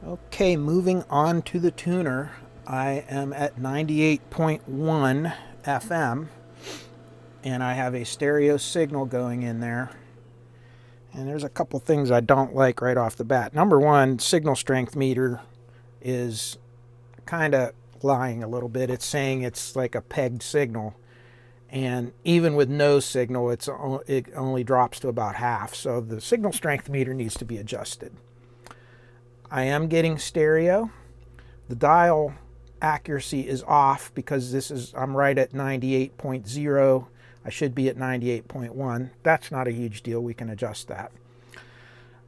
Okay, moving on to the tuner. I am at 98.1 FM and I have a stereo signal going in there. And there's a couple things I don't like right off the bat. Number one, signal strength meter is kind of lying a little bit. It's saying it's like a pegged signal. And even with no signal, it only drops to about half. So the signal strength meter needs to be adjusted. I am getting stereo. The dial accuracy is off because I'm right at 98.0. I should be at 98.1. That's not a huge deal. We can adjust that.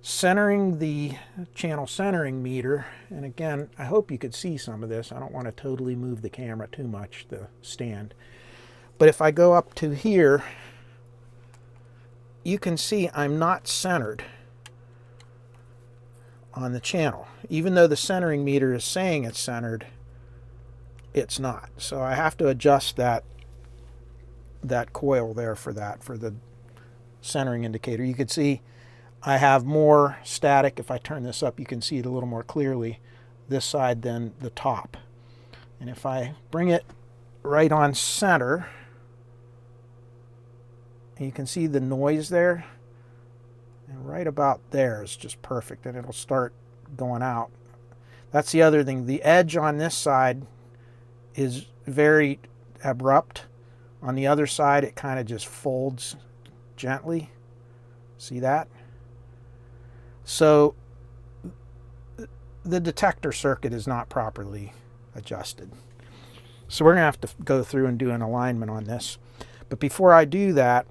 Centering the channel centering meter, and again, I hope you could see some of this. I don't want to totally move the camera too much, the stand. But if I go up to here, you can see I'm not centered on the channel. Even though the centering meter is saying it's centered, it's not. So I have to adjust that coil there for the centering indicator. You can see I have more static. If I turn this up, you can see it a little more clearly this side than the top. And if I bring it right on center, you can see the noise there, and right about there is just perfect, and it'll start going out. That's the other thing. The edge on this side is very abrupt. On the other side, it kind of just folds gently. See that? So the detector circuit is not properly adjusted. So we're going to have to go through and do an alignment on this. But before I do that,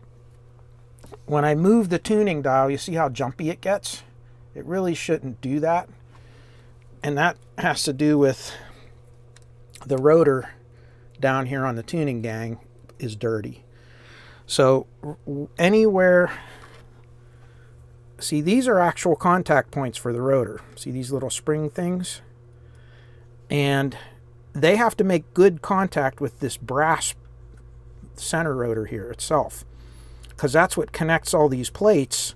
when I move the tuning dial, you see how jumpy it gets? It really shouldn't do that. And that has to do with the rotor down here on the tuning gang is dirty. So anywhere, see, these are actual contact points for the rotor. See these little spring things? And they have to make good contact with this brass center rotor here itself, because that's what connects all these plates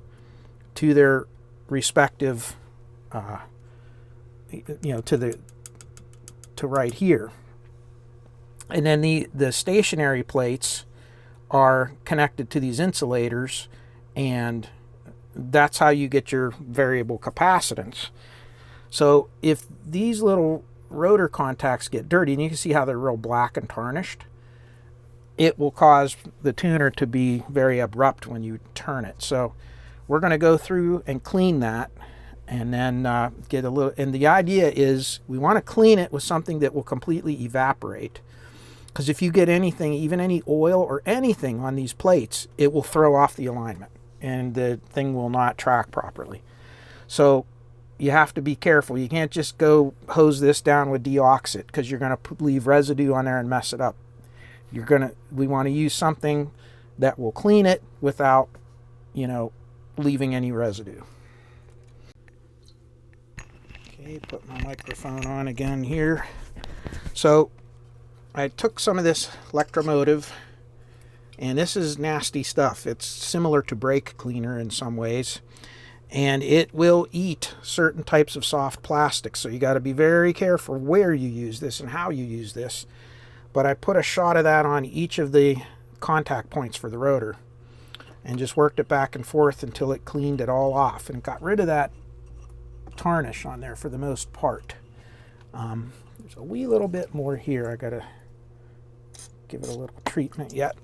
to their respective, to right here. And then the stationary plates are connected to these insulators, and that's how you get your variable capacitance. So if these little rotor contacts get dirty, and you can see how they're real black and tarnished, it will cause the tuner to be very abrupt when you turn it. So we're going to go through and clean that, and then get a little, and the idea is we want to clean it with something that will completely evaporate, because if you get anything, even any oil or anything on these plates, it will throw off the alignment and the thing will not track properly. So you have to be careful. You can't just go hose this down with deoxit, because you're going to leave residue on there and mess it up. We want to use something that will clean it without, leaving any residue. Okay, put my microphone on again here. So I took some of this electromotive, and this is nasty stuff. It's similar to brake cleaner in some ways, and it will eat certain types of soft plastics. So you got to be very careful where you use this and how you use this. But I put a shot of that on each of the contact points for the rotor and just worked it back and forth until it cleaned it all off and got rid of that tarnish on there for the most part. There's a wee little bit more here. I gotta give it a little treatment yet.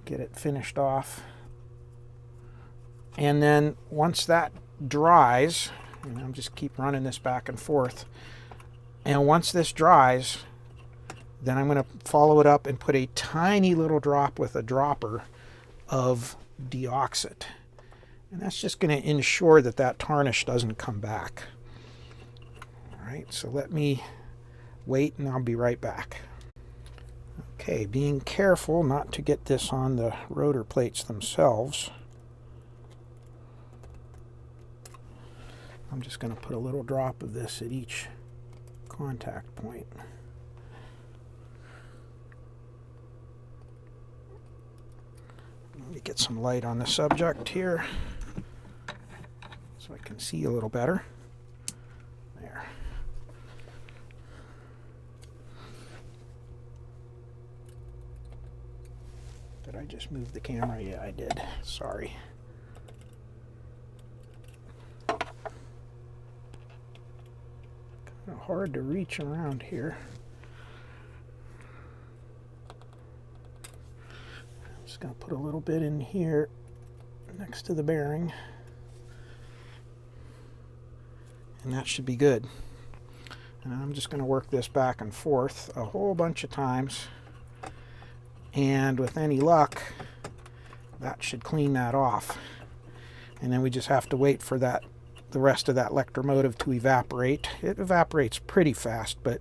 Get it finished off. And then once that dries, and I'm just keep running this back and forth, and once this dries, then I'm going to follow it up and put a tiny little drop with a dropper of deoxit. And that's just going to ensure that that tarnish doesn't come back. All right, so let me wait and I'll be right back. Okay, being careful not to get this on the rotor plates themselves. I'm just going to put a little drop of this at each contact point. Let me get some light on the subject here so I can see a little better. Did I just move the camera? Yeah, I did. Sorry. Kind of hard to reach around here. I'm just going to put a little bit in here next to the bearing. And that should be good. And I'm just going to work this back and forth a whole bunch of times. And with any luck, that should clean that off. And then we just have to wait for the rest of that electromotive to evaporate. It evaporates pretty fast, but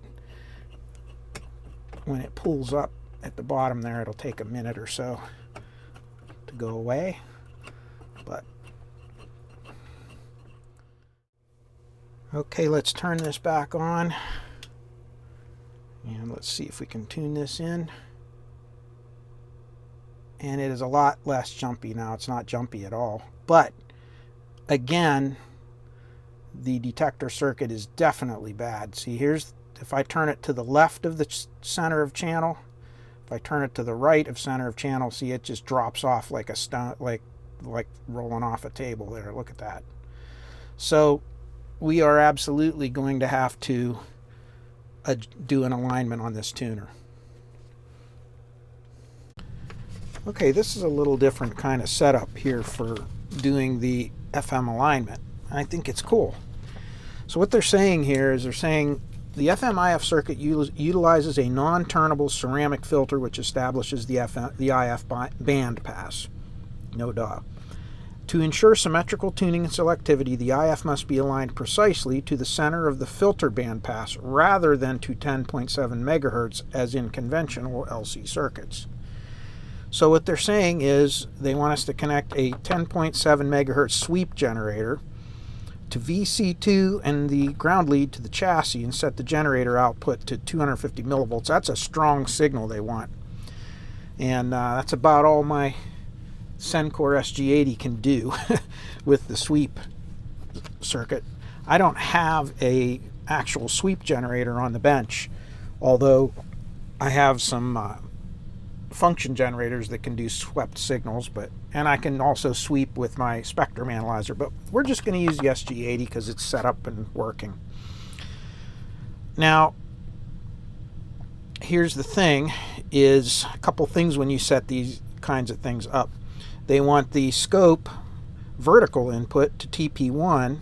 when it pulls up at the bottom there, it'll take a minute or so to go away. But okay, let's turn this back on. And let's see if we can tune this in. And it is a lot less jumpy now. It's not jumpy at all. But again, the detector circuit is definitely bad. See, here's, if I turn it to the left of the center of channel, if I turn it to the right of center of channel, see, it just drops off like a stone, like rolling off a table there. Look at that. So we are absolutely going to have to do an alignment on this tuner. Okay, this is a little different kind of setup here for doing the FM alignment. I think it's cool. So what they're saying here is they're saying the FM-IF circuit utilizes a non-turnable ceramic filter which establishes the IF band pass. No duh. To ensure symmetrical tuning and selectivity, the IF must be aligned precisely to the center of the filter band pass rather than to 10.7 megahertz as in conventional LC circuits. So what they're saying is they want us to connect a 10.7 megahertz sweep generator to VC2 and the ground lead to the chassis and set the generator output to 250 millivolts. That's a strong signal they want. And that's about all my Sencor SG80 can do with the sweep circuit. I don't have a actual sweep generator on the bench, although I have some function generators that can do swept signals, and I can also sweep with my spectrum analyzer, but we're just going to use the SG80 because it's set up and working. Now, here's the thing, is a couple things when you set these kinds of things up. They want the scope vertical input to TP1,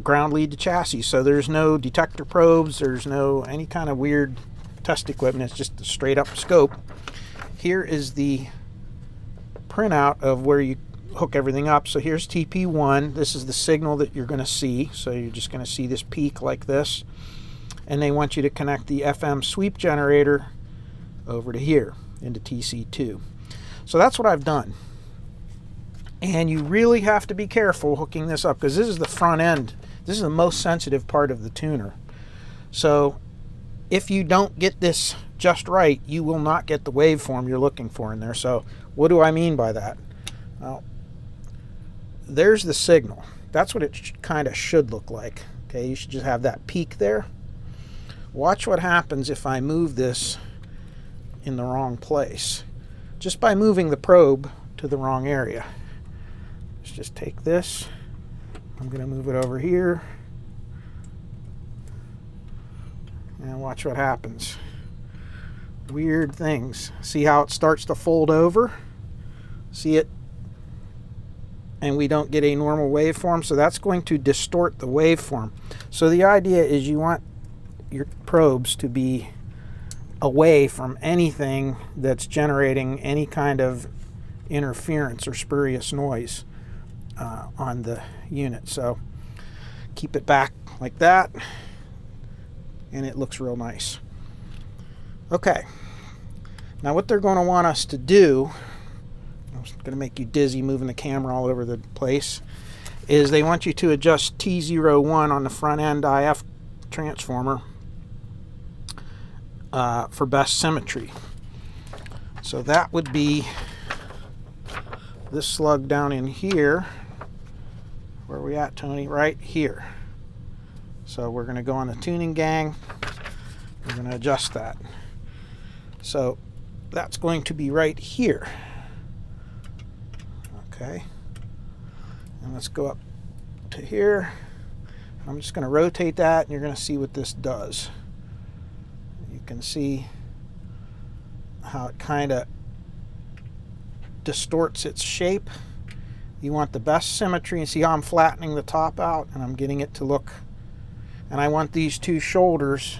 ground lead to chassis, so there's no detector probes, there's no any kind of weird test equipment, it's just a straight up scope. Here is the printout of where you hook everything up. So here's TP1. This is the signal that you're going to see. So you're just going to see this peak like this. And they want you to connect the FM sweep generator over to here into TC2. So that's what I've done. And you really have to be careful hooking this up because this is the front end. This is the most sensitive part of the tuner. So if you don't get this just right, you will not get the waveform you're looking for in there. So what do I mean by that? Well, there's the signal. That's what it kind of should look like. Okay, you should just have that peak there. Watch what happens if I move this in the wrong place. Just by moving the probe to the wrong area. Let's just take this. I'm going to move it over here. And watch what happens. Weird things. See how it starts to fold over? See it? And we don't get a normal waveform, so that's going to distort the waveform. So the idea is you want your probes to be away from anything that's generating any kind of interference or spurious noise on the unit. So keep it back like that, and it looks real nice. Okay, now what they're going to want us to do, I'm going to make you dizzy moving the camera all over the place, is they want you to adjust T01 on the front end IF transformer for best symmetry. So that would be this slug down in here. Where are we at, Tony? Right here. So we're going to go on the tuning gang. We're going to adjust that. So that's going to be right here. Okay, and let's go up to here. I'm just going to rotate that, and you're going to see what this does. You can see how it kind of distorts its shape. You want the best symmetry, and see how I'm flattening the top out and I'm getting it to look, and I want these two shoulders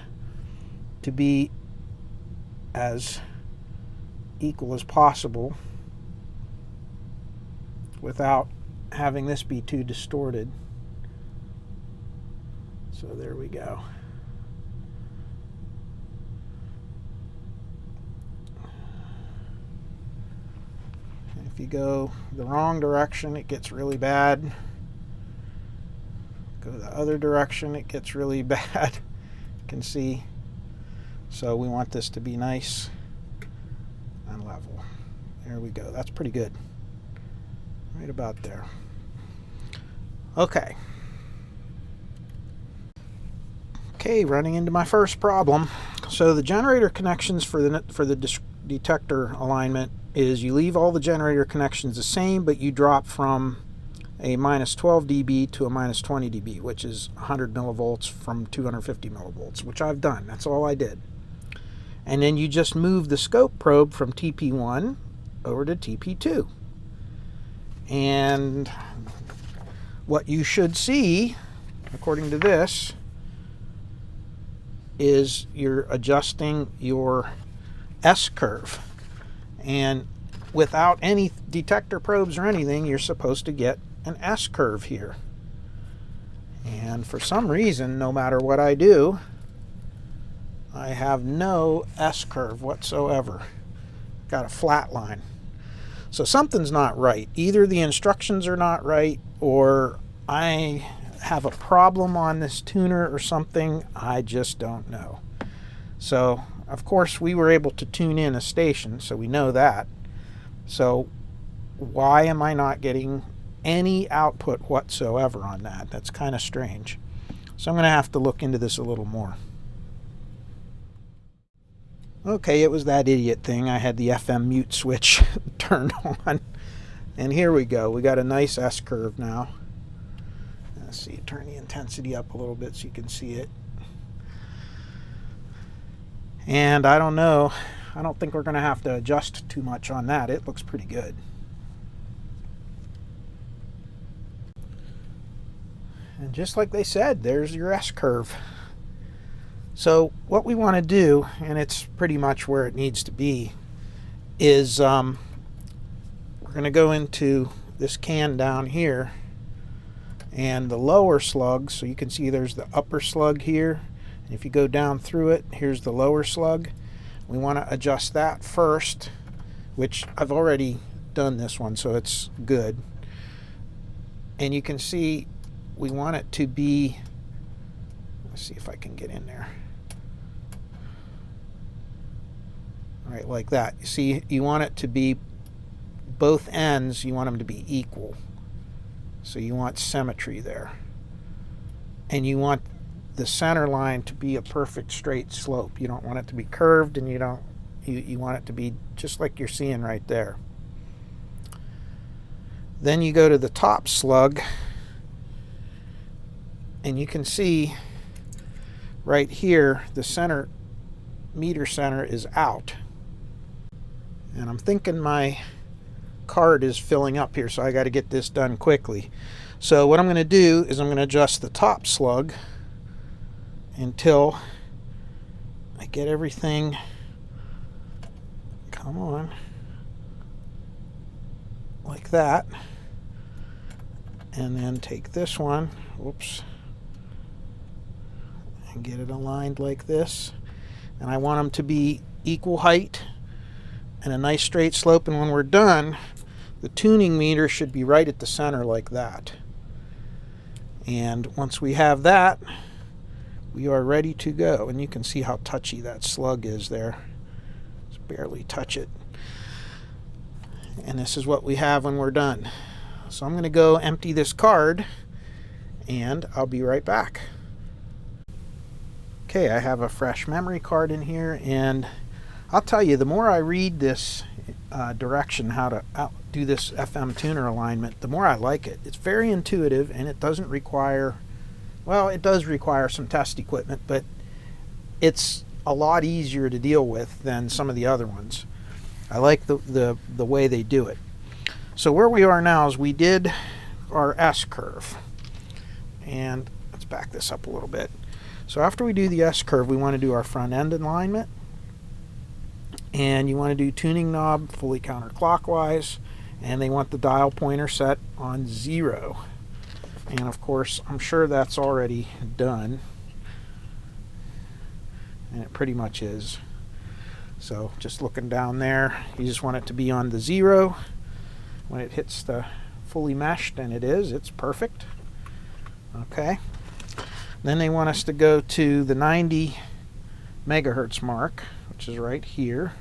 to be as equal as possible without having this be too distorted. So there we go. If you go the wrong direction, it gets really bad. Go the other direction, it gets really bad. You can see. So we want this to be nice and level. There we go. That's pretty good. Right about there. Okay. Okay, running into my first problem. So the generator connections for the detector alignment is you leave all the generator connections the same, but you drop from a minus 12 dB to a minus 20 dB, which is 100 millivolts from 250 millivolts, which I've done. That's all I did. And then you just move the scope probe from TP1 over to TP2. And what you should see, according to this, is you're adjusting your S-curve. And without any detector probes or anything, you're supposed to get an S-curve here. And for some reason, no matter what I do, I have no S-curve whatsoever. Got a flat line. So something's not right. Either the instructions are not right, or I have a problem on this tuner or something. I just don't know. So of course we were able to tune in a station, so we know that. So why am I not getting any output whatsoever on that? That's kind of strange. So I'm going to have to look into this a little more. Okay, it was that idiot thing. I had the FM mute switch turned on. And here we go. We got a nice S-curve now. Let's see, turn the intensity up a little bit so you can see it. And I don't know. I don't think we're going to have to adjust too much on that. It looks pretty good. And just like they said, there's your S-curve. So what we want to do, and it's pretty much where it needs to be, is we're going to go into this can down here, and the lower slug, so you can see there's the upper slug here, and if you go down through it, here's the lower slug. We want to adjust that first, which I've already done this one, so it's good. And you can see we want it to be, let's see if I can get in there. All right, like that. You see, you want it to be, both ends, you want them to be equal. So you want symmetry there. And you want the center line to be a perfect straight slope. You don't want it to be curved, and you want it to be just like you're seeing right there. Then you go to the top slug, and you can see right here the center, meter center is out. And I'm thinking my card is filling up here, so I got to get this done quickly. So what I'm going to do is I'm going to adjust the top slug until I get everything, come on, like that. And then take this one, whoops, and get it aligned like this. And I want them to be equal height and a nice straight slope. And when we're done, the tuning meter should be right at the center like that. And once we have that, we are ready to go. And you can see how touchy that slug is there. Just barely touch it. And this is what we have when we're done. So I'm going to go empty this card, and I'll be right back. Okay, I have a fresh memory card in here, and I'll tell you, the more I read this direction how to do this FM tuner alignment, the more I like it. It's very intuitive, and it doesn't require, well, it does require some test equipment, but it's a lot easier to deal with than some of the other ones. I like the way they do it. So where we are now is we did our S curve, and let's back this up a little bit. So after we do the S curve, we want to do our front end alignment, and you want to do tuning knob fully counterclockwise, and they want the dial pointer set on 0. And of course, I'm sure that's already done, and it pretty much is. So just looking down there, you just want it to be on the 0. When it hits the fully meshed, and it is, it's perfect. Okay. Then they want us to go to the 90 megahertz mark, which is right here.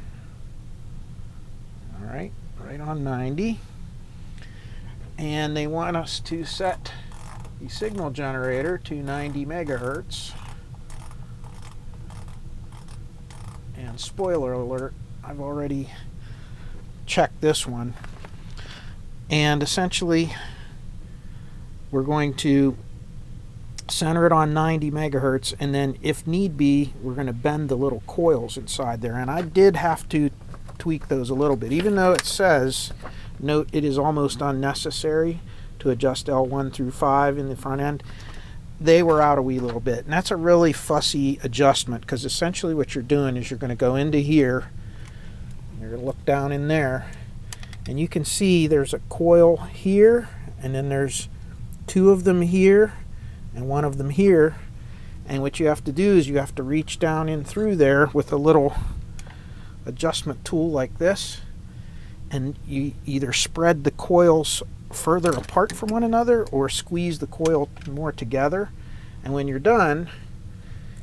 All right, right on 90. And they want us to set the signal generator to 90 megahertz. And spoiler alert, I've already checked this one. And essentially, we're going to center it on 90 megahertz, and then if need be, we're going to bend the little coils inside there. And I did have to tweak those a little bit, even though it says, note, it is almost unnecessary to adjust L1 through 5 in the front end. They were out a wee little bit, and that's a really fussy adjustment, because essentially what you're doing is you're going to go into here, you're going to look down in there, and you can see there's a coil here, and then there's 2 of them here and 1 of them here. And what you have to do is you have to reach down in through there with a little adjustment tool like this, and you either spread the coils further apart from one another or squeeze the coil more together. And when you're done,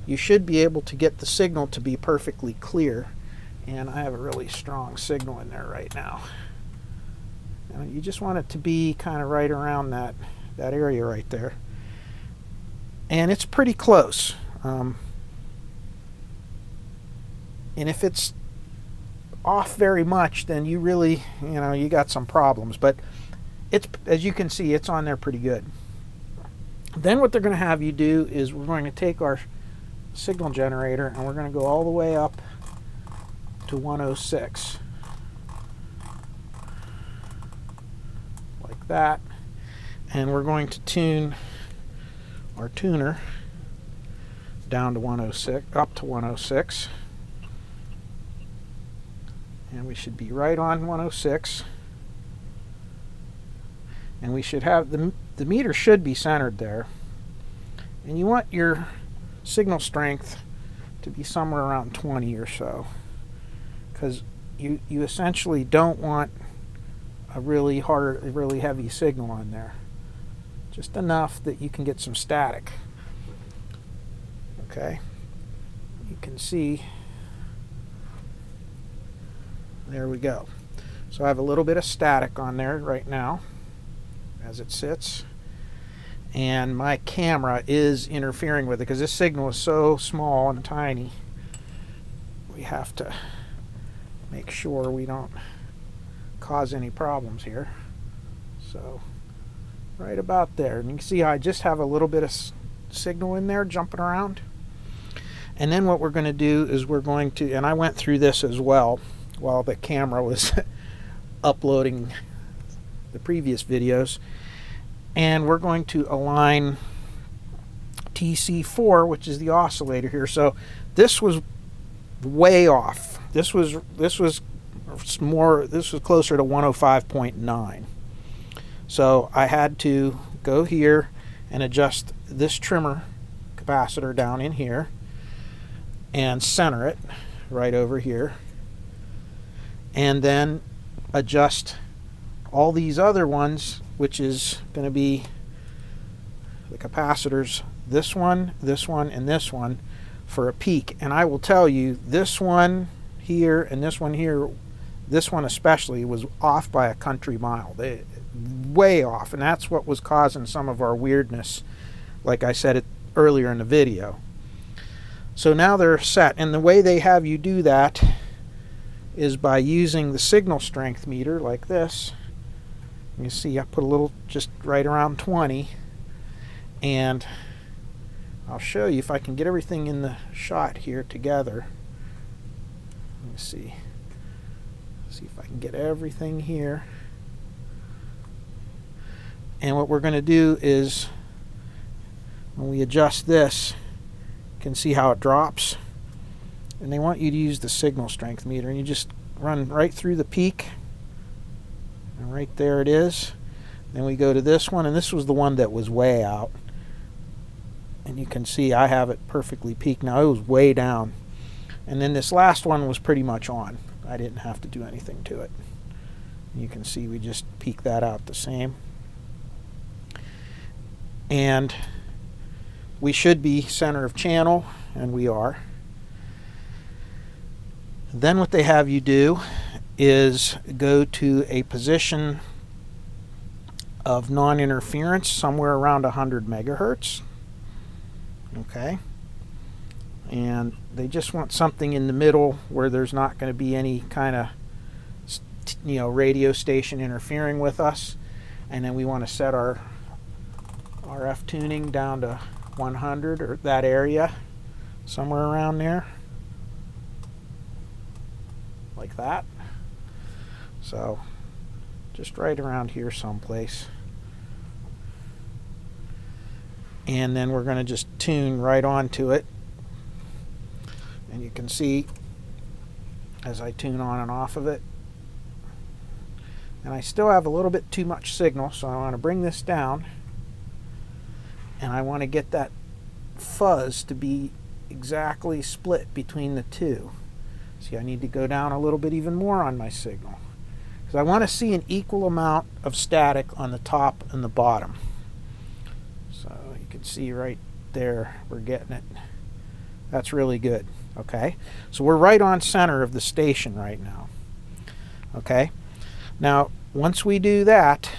you should be able to get the signal to be perfectly clear. And I have a really strong signal in there right now. And you just want it to be kind of right around that area right there. And it's pretty close. And if it's off very much, then you really, you got some problems. But it's, as you can see, it's on there pretty good. Then what they're going to have you do is we're going to take our signal generator and we're going to go all the way up to 106. Like that. And we're going to tune our tuner down to 106, up to 106. And we should be right on 106. And we should have, the meter should be centered there. And you want your signal strength to be somewhere around 20 or so. Because you essentially don't want a really hard, really heavy signal on there. Just enough that you can get some static. Okay. You can see, there we go. So I have a little bit of static on there right now as it sits. And my camera is interfering with it because this signal is so small and tiny. We have to make sure we don't cause any problems here. So right about there. And you can see how I just have a little bit of signal in there jumping around. And then what we're going to do is we're going to, and I went through this as well while the camera was uploading the previous videos, and we're going to align TC4, which is the oscillator here. So this was way off. This was closer to 105.9. So I had to go here and adjust this trimmer capacitor down in here and center it right over here, and then adjust all these other ones, which is going to be the capacitors, this one, and this one, for a peak. And I will tell you, this one here and this one here, this one especially, was off by a country mile. They way off, and that's what was causing some of our weirdness, like I said earlier in the video. So now they're set, and the way they have you do that is by using the signal strength meter like this. You see I put a little just right around 20, and I'll show you if I can get everything in the shot here together. Let me see if I can get everything here. And what we're going to do is, when we adjust this, you can see how it drops. And they want you to use the signal strength meter, and you just run right through the peak, and right there it is. Then we go to this one, and this was the one that was way out, and you can see I have it perfectly peaked now. It was way down, and then this last one was pretty much on. I didn't have to do anything to it. You can see we just peak that out the same, and we should be center of channel, and we are. Then what they have you do is go to a position of non-interference somewhere around 100 megahertz. Okay, and they just want something in the middle where there's not going to be any kind of radio station interfering with us. And then we want to set our RF tuning down to 100, or that area, somewhere around there, like that. So just right around here someplace. And then we're going to just tune right onto it. And you can see as I tune on and off of it. And I still have a little bit too much signal, so I want to bring this down. And I want to get that fuzz to be exactly split between the two. See, I need to go down a little bit even more on my signal, because I want to see an equal amount of static on the top and the bottom. So you can see right there, we're getting it. That's really good. Okay, so we're right on center of the station right now. Okay, now once we do that,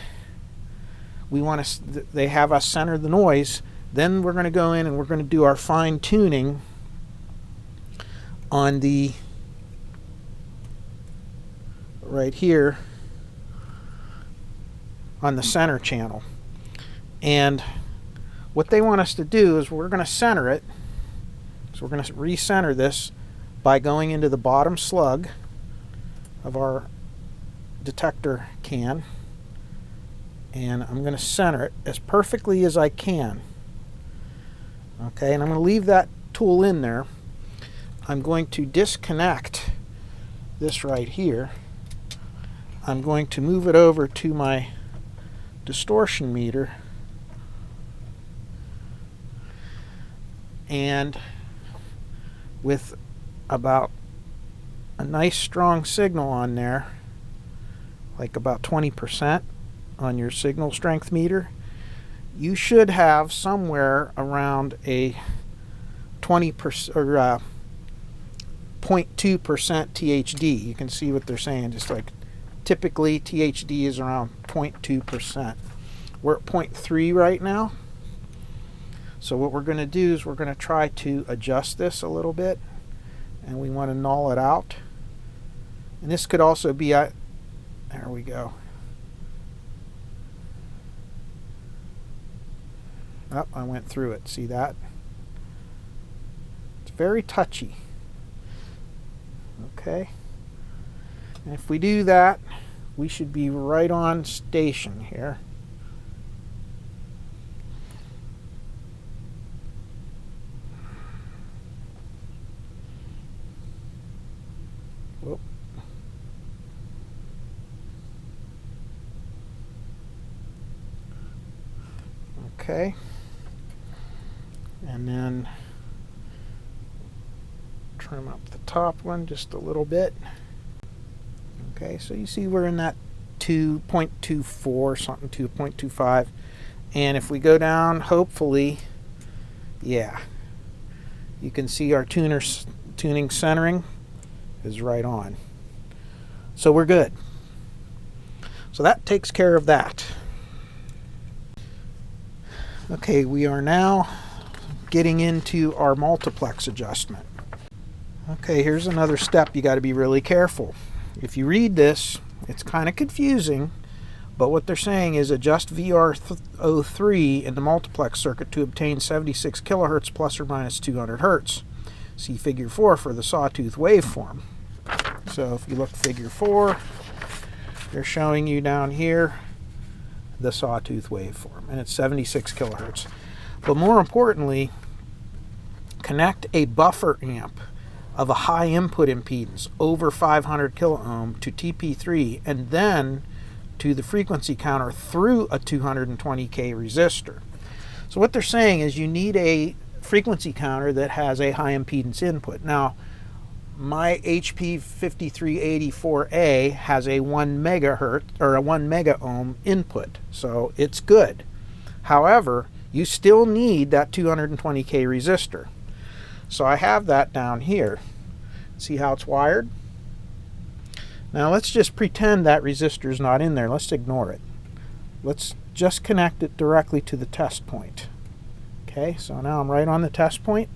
we want to, they have us center the noise. Then we're going to go in and we're going to do our fine tuning on the right here on the center channel. And what they want us to do is we're going to center it. So we're going to recenter this by going into the bottom slug of our detector can, and I'm going to center it as perfectly as I can. Okay, and I'm going to leave that tool in there. I'm going to disconnect this right here. I'm going to move it over to my distortion meter, and with about a nice strong signal on there, like about 20% on your signal strength meter, you should have somewhere around a 20% or 0.2% THD. You can see what they're saying, just like typically THD is around 0.2%. We're at 0.3 right now. So what we're going to do is we're going to try to adjust this a little bit, and we want to null it out. And this could also be there we go. Oh, I went through it. See that? It's very touchy. Okay. And if we do that, we should be right on station here. Whoop. Okay. And then trim up the top one just a little bit. Okay, so you see we're in that 2.24 something, 2.25. And if we go down, hopefully, yeah, you can see our tuning centering is right on. So we're good. So that takes care of that. Okay, we are now getting into our multiplex adjustment. Okay, here's another step you got to be really careful. If you read this, it's kind of confusing, but what they're saying is adjust VR03 in the multiplex circuit to obtain 76 kilohertz plus or minus 200 hertz. See figure 4 for the sawtooth waveform. So if you look figure 4, they're showing you down here the sawtooth waveform, and it's 76 kilohertz. But more importantly, connect a buffer amp of a high input impedance over 500 kilo ohm to TP3 and then to the frequency counter through a 220K resistor. So what they're saying is you need a frequency counter that has a high impedance input. Now, my HP 5384A has a 1 megahertz or a 1 mega ohm input, so it's good. However, you still need that 220K resistor. So I have that down here. See how it's wired? Now let's just pretend that resistor is not in there. Let's ignore it. Let's just connect it directly to the test point. Okay, so now I'm right on the test point.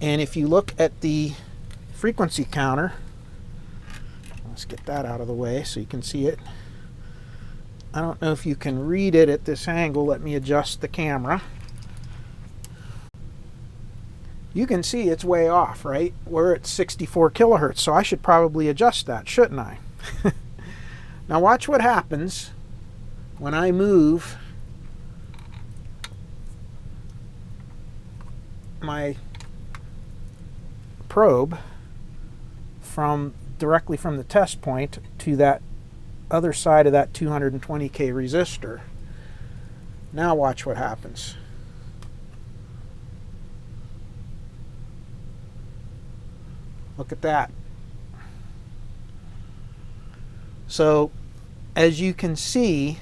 And if you look at the frequency counter, let's get that out of the way so you can see it. I don't know if you can read it at this angle. Let me adjust the camera. You can see it's way off, right? We're at 64 kilohertz, so I should probably adjust that, shouldn't I? Now watch what happens when I move my probe directly from the test point to that other side of that 220K resistor. Now watch what happens. Look at that. So as you can see,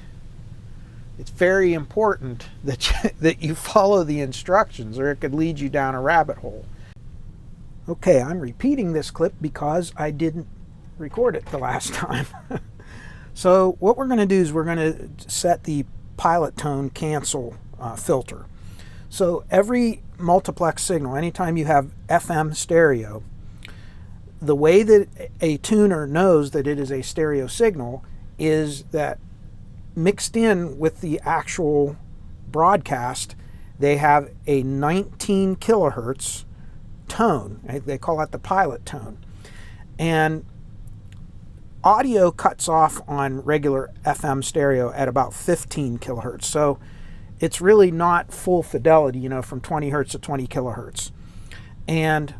it's very important that you follow the instructions, or it could lead you down a rabbit hole. Okay, I'm repeating this clip because I didn't record it the last time. So what we're going to do is we're going to set the pilot tone cancel filter. So every multiplex signal, anytime you have FM stereo, the way that a tuner knows that it is a stereo signal is that mixed in with the actual broadcast, they have a 19 kilohertz tone. They call that the pilot tone. And audio cuts off on regular FM stereo at about 15 kilohertz. So it's really not full fidelity, you know, from 20 hertz to 20 kilohertz. And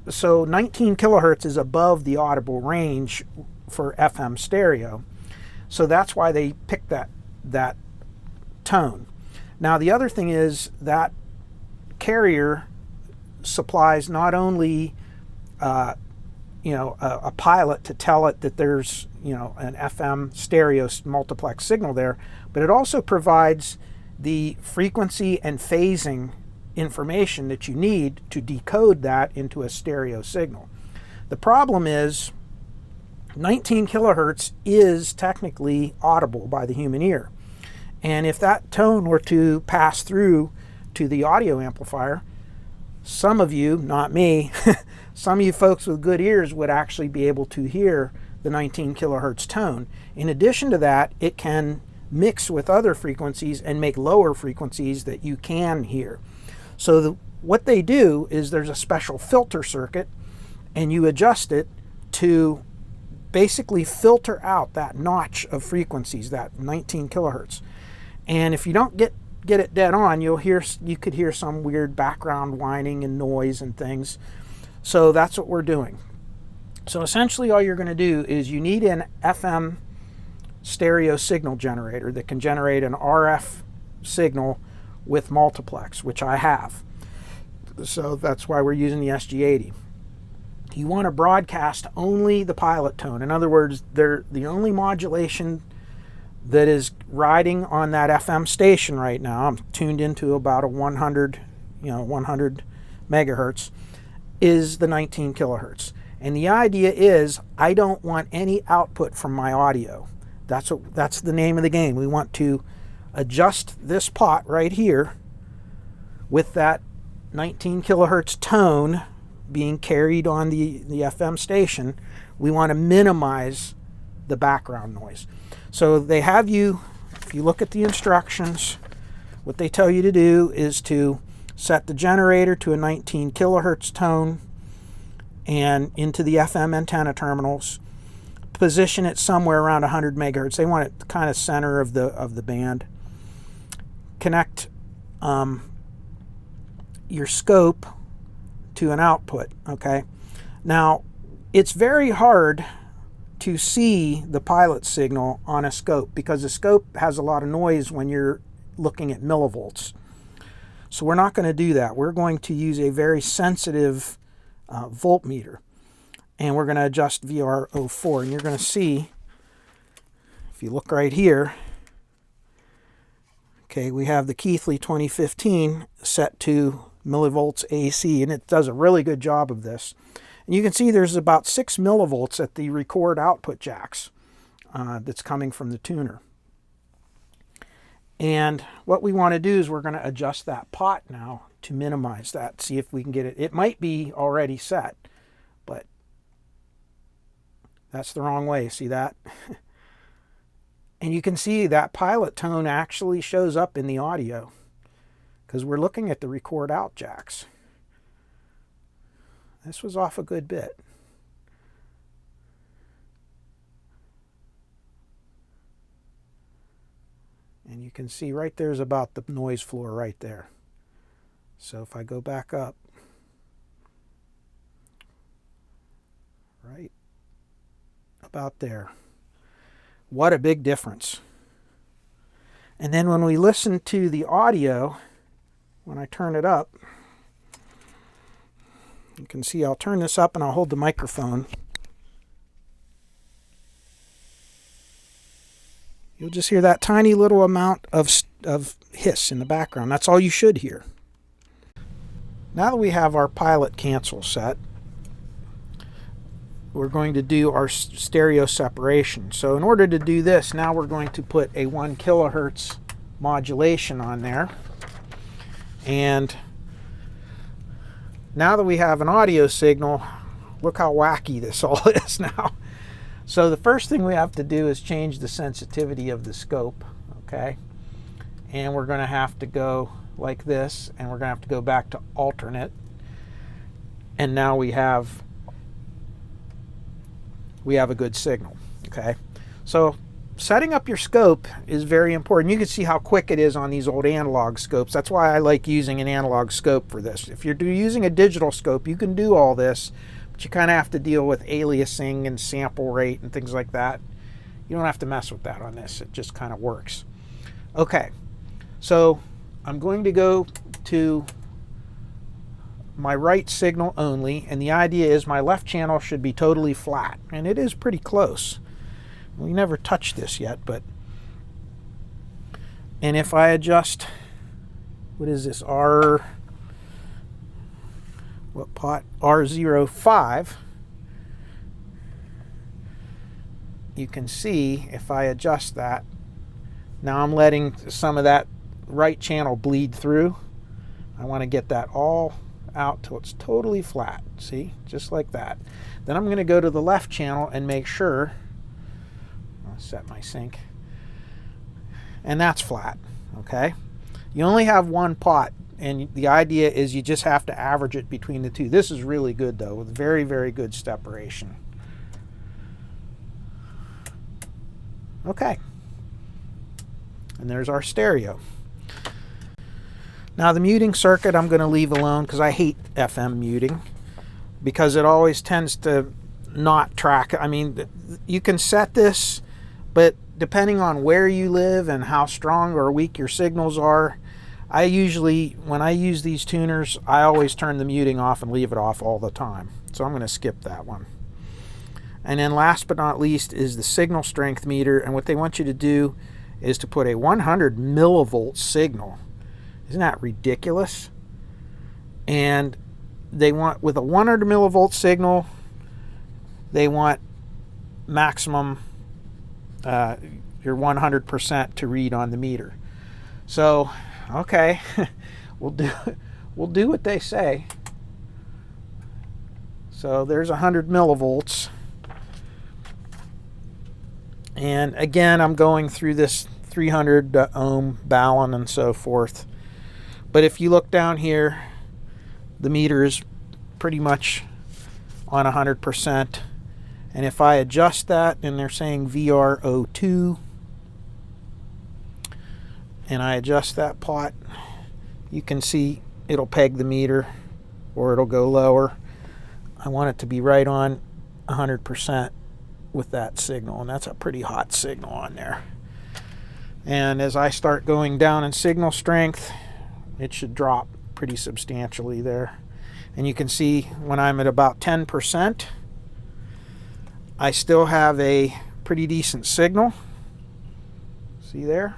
so 19 kilohertz is above the audible range for FM stereo. So that's why they picked that tone. Now the other thing is that carrier supplies not only a pilot to tell it that there's an FM stereo multiplex signal there, but it also provides the frequency and phasing information that you need to decode that into a stereo signal. The problem is 19 kilohertz is technically audible by the human ear. And if that tone were to pass through to the audio amplifier, some of you, not me, some of you folks with good ears would actually be able to hear the 19 kilohertz tone. In addition to that, it can mix with other frequencies and make lower frequencies that you can hear. So what they do is there's a special filter circuit, and you adjust it to basically filter out that notch of frequencies, that 19 kilohertz. And if you don't get it dead on, you could hear some weird background whining and noise and things. So that's what we're doing. So essentially all you're going to do is you need an FM stereo signal generator that can generate an RF signal with multiplex, which I have. So that's why we're using the SG80. You want to broadcast only the pilot tone. In other words, the only modulation that is riding on that FM station right now, I'm tuned into about a 100 megahertz, is the 19 kilohertz. And the idea is I don't want any output from my audio. That's the name of the game. We want to adjust this pot right here with that 19 kilohertz tone being carried on the FM station, we want to minimize the background noise. So they have you, if you look at the instructions, what they tell you to do is to set the generator to a 19 kilohertz tone and into the FM antenna terminals. Position it somewhere around 100 megahertz. They want it kind of center of the band. Connect your scope to an output. Okay. Now, it's very hard to see the pilot signal on a scope because the scope has a lot of noise when you're looking at millivolts. So we're not going to do that. We're going to use a very sensitive voltmeter, and we're going to adjust VR04. And you're going to see, if you look right here, okay, we have the Keithley 2015 set to millivolts AC, and it does a really good job of this. And you can see there's about 6 millivolts at the record output jacks that's coming from the tuner. And what we want to do is we're going to adjust that pot now to minimize that, see if we can get it. It might be already set, but that's the wrong way. See that? And you can see that pilot tone actually shows up in the audio because we're looking at the record out jacks. This was off a good bit. And you can see right there's about the noise floor right there. So if I go back up, right about there. What a big difference. And then when we listen to the audio, when I turn it up, you can see I'll turn this up and I'll hold the microphone. You'll just hear that tiny little amount of hiss in the background. That's all you should hear. Now that we have our pilot cancel set, we're going to do our stereo separation. So in order to do this, now we're going to put a 1 kilohertz modulation on there. And now that we have an audio signal, look how wacky this all is now. So the first thing we have to do is change the sensitivity of the scope, okay? And we're going to have to go like this, and we're going to have to go back to alternate. And now we have a good signal, okay? So setting up your scope is very important. You can see how quick it is on these old analog scopes. That's why I like using an analog scope for this. If you're using a digital scope, you can do all this, but you kind of have to deal with aliasing and sample rate and things like that. You don't have to mess with that on this. It just kind of works. Okay, so I'm going to go to my right signal only, and the idea is my left channel should be totally flat, and it is pretty close. We never touched this yet, but, and if I adjust, what is this, R05, you can see if I adjust that, now I'm letting some of that right channel bleed through. I want to get that all out till it's totally flat. See, just like that. Then I'm going to go to the left channel and make sure, I'll set my sync, and that's flat. Okay, you only have one pot, and the idea is you just have to average it between the two. This is really good though, with very, very good separation. Okay, and there's our stereo. Now the muting circuit I'm going to leave alone because I hate FM muting, because it always tends to not track. I mean, you can set this, but depending on where you live and how strong or weak your signals are, I usually, when I use these tuners, I always turn the muting off and leave it off all the time. So I'm going to skip that one. And then last but not least is the signal strength meter, and what they want you to do is to put a 100 millivolt signal. Isn't that ridiculous? And they want, with a 100 millivolt signal, they want maximum your 100% to read on the meter. So, okay, we'll do what they say. So there's 100 millivolts. And again, I'm going through this 300 ohm balun and so forth. But if you look down here, the meter is pretty much on 100%. And if I adjust that, and they're saying VRO2, and I adjust that pot, you can see it'll peg the meter or it'll go lower. I want it to be right on 100% with that signal, and that's a pretty hot signal on there. And as I start going down in signal strength, it should drop pretty substantially there. And you can see when I'm at about 10%, I still have a pretty decent signal. See there?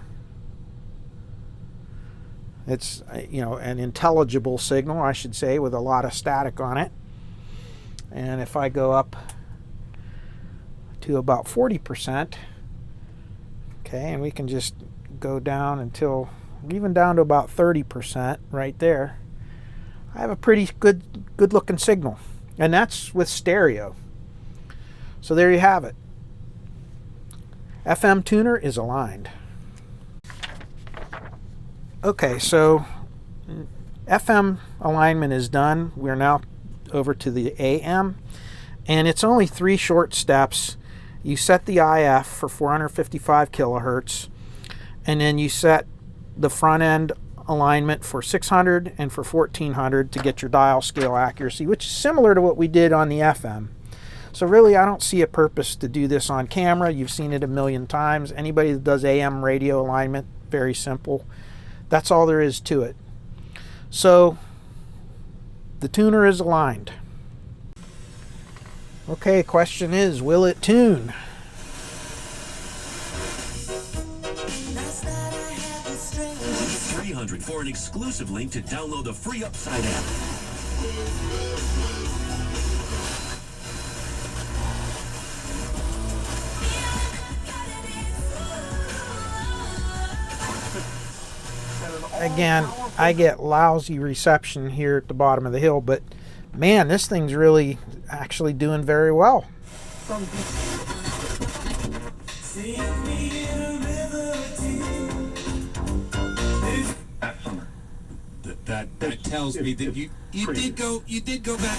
It's, you know, an intelligible signal, I should say, with a lot of static on it. And if I go up to about 40%, okay, and we can just go down until, even down to about 30% right there, I have a pretty good looking signal. And that's with stereo. So there you have it. FM tuner is aligned. Okay, so FM alignment is done. We're now over to the AM, and it's only 3 short steps. You set the IF for 455 kilohertz, and then you set the front end alignment for 600 and for 1400 to get your dial scale accuracy, which is similar to what we did on the FM. So really, I don't see a purpose to do this on camera. You've seen it a million times. Anybody that does AM radio alignment, very simple. That's all there is to it. So the tuner is aligned. Okay, question is, will it tune? $300 for an exclusive link to download the free Upside app. Again, I get lousy reception here at the bottom of the hill, but man, this thing's really actually doing very well. That tells me that you did go back.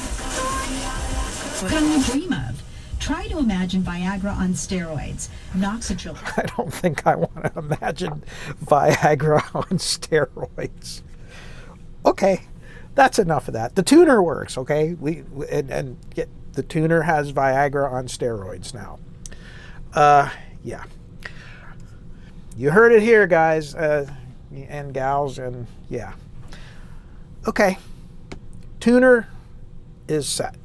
What can you dream of? Try to imagine Viagra on steroids. Knocks a child. I don't think I want to imagine Viagra on steroids. Okay, that's enough of that. The tuner works, okay? The tuner has Viagra on steroids now. Yeah. You heard it here, guys and gals, and yeah. Okay, tuner is set.